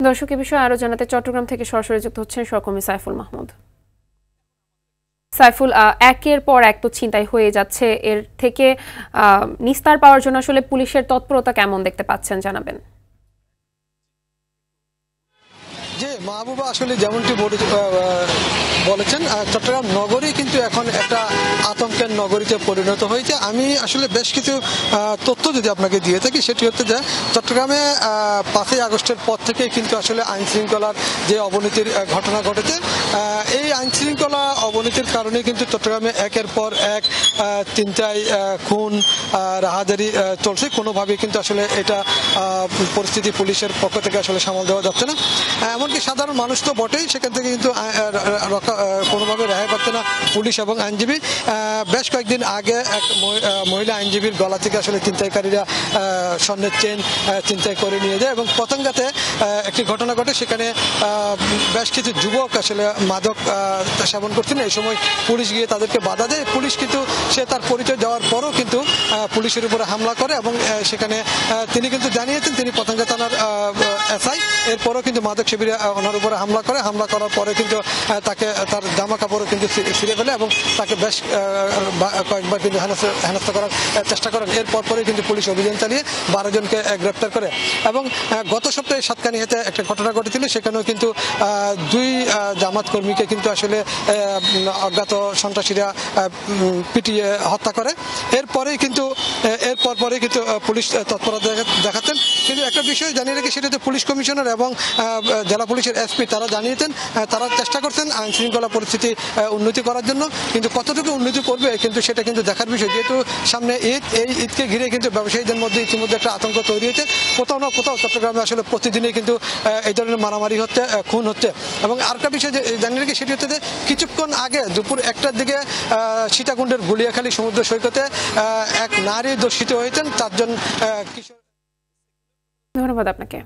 দর্শক এ বিষয়ে আরো জানাতে চট্টগ্রাম থেকে সরাসরি যুক্ত হচ্ছেন সহকর্মী সাইফুল মাহমুদ। সাইফুল, একের পর এক তো ছিনতাই হয়ে যাচ্ছে, এর থেকে নিস্তার পাওয়ার জন্য আসলে পুলিশের তৎপরতা কেমন দেখতে পাচ্ছেন জানাবেন। যে মাহবুবা আসলে যেমনটি বলেছেন, চট্টগ্রাম নগরী কিন্তু এখন একটা আতঙ্কের নগরীতে পরিণত হয়েছে। আমি আসলে বেশ কিছু তথ্য যদি আপনাকে দিয়ে থাকি, সেটি হচ্ছে যে চট্টগ্রামে 5ই আগস্টের পর থেকে কিন্তু আসলে আইন শৃঙ্খলার যে অবনতির ঘটনা ঘটেছে, এই আইন শৃঙ্খলা অবনতির কারণে কিন্তু চট্টগ্রামে একের পর এক ছিনতাই, খুন, রাহাজারি চলছে। কোনোভাবে কিন্তু আসলে এটা পরিস্থিতি পুলিশের পক্ষ থেকে আসলে সামাল দেওয়া যাচ্ছে না। এমনকি সাধারণ মানুষ তো বটেই, সেখান থেকে কিন্তু কোনোভাবে রেহাই পাচ্ছে না পুলিশ এবং আইনজীবী। বেশ কয়েকদিন আগে এক মহিলা আইনজীবীর গলা থেকে আসলে ছিনতাইকারীরা স্বর্ণের চেন ছিনতাই করে নিয়ে যায় এবং পতেঙ্গাতে একটি ঘটনা ঘটে, সেখানে বেশ কিছু যুবক আসলে মাদক সেবন করছেন। এই সময় পুলিশ গিয়ে তাদেরকে বাধা দেয়। পুলিশ কিন্তু সে তার পরিচয় দেওয়ার পরও কিন্তু পুলিশের উপরে হামলা করে এবং সেখানে তিনি কিন্তু জানিয়েছেন তিনি পতেঙ্গা থানার এসআই। এরপরও কিন্তু মাদক শিবিরে ওনার উপরে হামলা করে। হামলা করার পরে কিন্তু তাকে তার জামা কাপড়ও কিন্তু ছিঁড়ে ফেলে এবং তাকে বেশ কয়েকবার কিন্তু হেনস্থা করার চেষ্টা করেন। এরপর পরে কিন্তু পুলিশ অভিযান চালিয়ে 12 জনকে গ্রেপ্তার করে এবং গত সপ্তাহে সাতকানিয়াতে একটা ঘটনা ঘটেছিল, সেখানেও কিন্তু 2 জামাত কর্মীকে কিন্তু আসলে অজ্ঞাত সন্ত্রাসীরা পিটিয়ে হত্যা করে। এরপরেই কিন্তু পুলিশ তৎপরতা দেখাচ্ছেন। কিন্তু একটা বিষয় জানিয়ে রেখে, সেটা হচ্ছে পুলিশ কমিশনার এবং জেলা পুলিশের এসপি তারা জানিয়েছেন তারা চেষ্টা করছেন আইন শৃঙ্খলা পরিস্থিতি উন্নতি করার জন্য, কিন্তু কতটুকু উন্নতি করবে কিন্তু সেটা কিন্তু দেখার বিষয়। যেহেতু সামনে ঈদ, এই ঈদকে ঘিরে কিন্তু ব্যবসায়ীদের মধ্যে ইতিমধ্যে একটা আতঙ্ক তৈরি হয়েছে। কোথাও না কোথাও চট্টগ্রামে আসলে প্রতিদিনই কিন্তু এই ধরনের মারামারি হচ্ছে, খুন হচ্ছে। এবং আরেকটা বিষয় জানিয়ে রেখে, সেটি হচ্ছে যে কিছুক্ষণ আগে দুপুর 1টার দিকে সীতাকুণ্ডের গুলিয়াখালী সমুদ্র সৈকতে এক নারী ধর্ষিত হয়েছেন। 4 জন কিশোর। ধন্যবাদ আপনাকে।